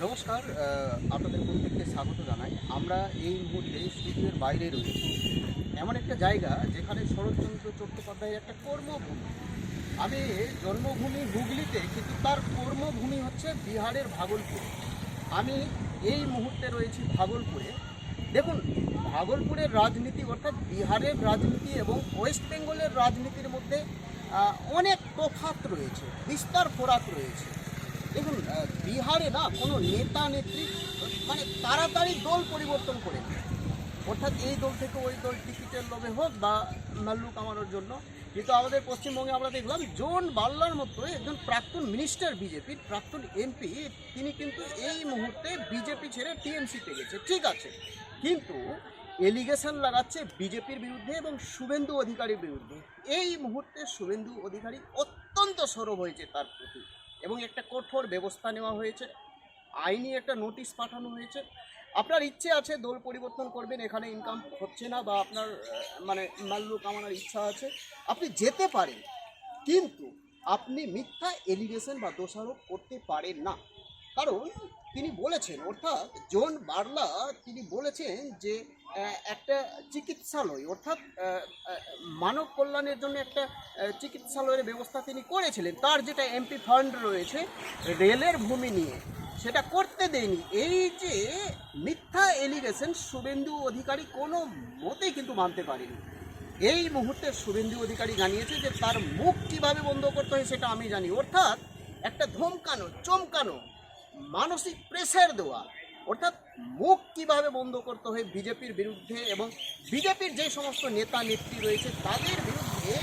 নমস্কার, আপনাদের প্রত্যেককে স্বাগত জানাই। আমরা এই মুহূর্তে স্টুডিওর বাইরে রয়েছি, এমন একটা জায়গা যেখানে শরৎচন্দ্র চট্টোপাধ্যায়ের একটা কর্মভূমি। আমি জন্মভূমি হুগলিতে, কিন্তু তার কর্মভূমি হচ্ছে বিহারের ভাগলপুর। আমি এই মুহূর্তে রয়েছি ভাগলপুরে। দেখুন, ভাগলপুরের রাজনীতি অর্থাৎ বিহারের রাজনীতি এবং ওয়েস্ট বেঙ্গলের রাজনীতির মধ্যে অনেক তফাৎ রয়েছে, বিস্তার ফোরাক রয়েছে। দেখুন, বিহারে না কোনো নেতা নেত্রী মানে তাড়াতাড়ি দল পরিবর্তন করে না। অর্থাৎ এই দল থেকে ওই দল টিকিটের লোভে হোক বা মাল্লু কামানোর জন্য। কিন্তু আমাদের পশ্চিমবঙ্গে আমরা দেখলাম জন বাল্লার মতো একজন প্রাক্তন মিনিস্টার, বিজেপির প্রাক্তন এমপি, তিনি কিন্তু এই মুহূর্তে বিজেপি ছেড়ে টিএমসিতে গেছে। ঠিক আছে, কিন্তু এলিগেশন লাগাচ্ছে বিজেপির বিরুদ্ধে এবং শুভেন্দু অধিকারীর বিরুদ্ধে। এই মুহূর্তে শুভেন্দু অধিকারী অত্যন্ত সরব হয়েছে তার প্রতি, এবং একটা কঠোর ব্যবস্থা নেওয়া হয়েছে, আইনি একটা নোটিশ পাঠানো হয়েছে। আপনার ইচ্ছে আছে দল পরিবর্তন করবেন, এখানে ইনকাম হচ্ছে না, বা আপনার মানে মাল্লু কামানোর ইচ্ছা আছে, আপনি যেতে পারেন, কিন্তু আপনি মিথ্যা এলিগেশন বা দোষারোপ করতে পারেন না। কারণ তিনি বলেছেন, অর্থাৎ জন বার্লা তিনি বলেছেন যে একটা চিকিৎসালয়, অর্থাৎ মানব কল্যাণের জন্য একটা চিকিৎসালয়ের ব্যবস্থা তিনি করেছিলেন। তার যেটা এমপি ফান্ড রয়েছে রেলের ভূমি নিয়ে, সেটা করতে দেয়নি। এই যে মিথ্যা এলিগেশন, শুভেন্দু অধিকারী কোনো মতেই কিন্তু মানতে পারেনি। এই মুহূর্তে শুভেন্দু অধিকারী জানিয়েছে যে তার মুখ কিভাবে বন্ধ করতে হয় সেটা আমি জানি। অর্থাৎ একটা ধমকানো, চমকানো, মানসিক প্রেসার দেওয়া, অর্থাৎ মুখ কিভাবে বন্ধ করতে হয় বিজেপির বিরুদ্ধে, এবং বিজেপির যে সমস্ত নেতা নেত্রী রয়েছে তাদের বিরুদ্ধে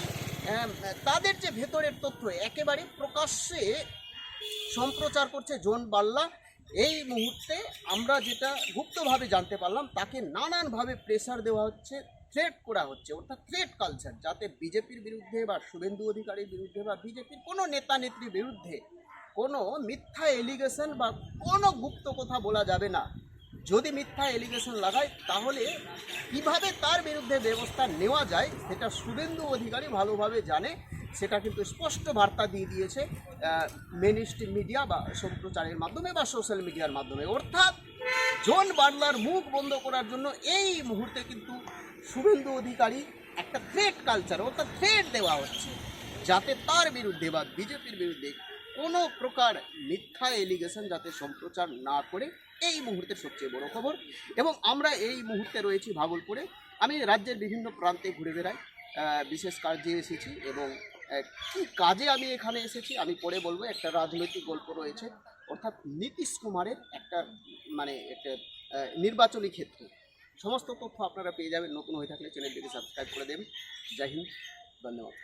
তাদের যে ভেতরের তথ্য একেবারে প্রকাশ্যে সম্প্রচার করছে জন বাল্লা। এই মুহূর্তে আমরা যেটা গুপ্তভাবে জানতে পারলাম, তাকে নানানভাবে প্রেসার দেওয়া হচ্ছে, থ্রেট করা হচ্ছে, অর্থাৎ থ্রেট কালচার, যাতে বিজেপির বিরুদ্ধে বা শুভেন্দু অধিকারীর বিরুদ্ধে বা বিজেপির কোনো নেতা নেত্রীর বিরুদ্ধে কোনো মিথ্যা এলিগেশন বা কোনো গুপ্ত কথা বলা যাবে না। যদি মিথ্যা এলিগেশন লাগায় তাহলে কিভাবে তার বিরুদ্ধে ব্যবস্থা নেওয়া যায় সেটা শুভেন্দু অধিকারী ভালোভাবে জানে। সেটা কিন্তু স্পষ্ট বার্তা দিয়ে দিয়েছে মেন স্ট্রিম মিডিয়া বা সম্প্রচারের মাধ্যমে বা সোশ্যাল মিডিয়ার মাধ্যমে। অর্থাৎ জন বার্লার মুখ বন্ধ করার জন্য এই মুহূর্তে কিন্তু শুভেন্দু অধিকারী একটা থ্রেট কালচার, অর্থাৎ থ্রেট দেওয়া হচ্ছে, যাতে তার বিরুদ্ধে বা বিজেপির বিরুদ্ধে কোনো প্রকার মিথ্যা এলিগেশন যাতে সম্প্রচার না করে। এই মুহূর্তের সবচেয়ে বড় খবর। এবং আমরা এই মুহূর্তে রয়েছি ভাগলপুরে। আমি রাজ্যের বিভিন্ন প্রান্তে ঘুরে বেড়াই, বিশেষ কাজে এসেছি, এবং কী কাজে আমি এখানে এসেছি আমি পরে বলবো। একটা রাজনৈতিক গল্প রয়েছে, অর্থাৎ নীতিশ কুমারের একটা একটা নির্বাচনী ক্ষেত্রে। সমস্ত তথ্য আপনারা পেয়ে যাবেন। নতুন হয়ে থাকলে চ্যানেলটিকে সাবস্ক্রাইব করে দেবেন। জয় হিন্দ, ধন্যবাদ।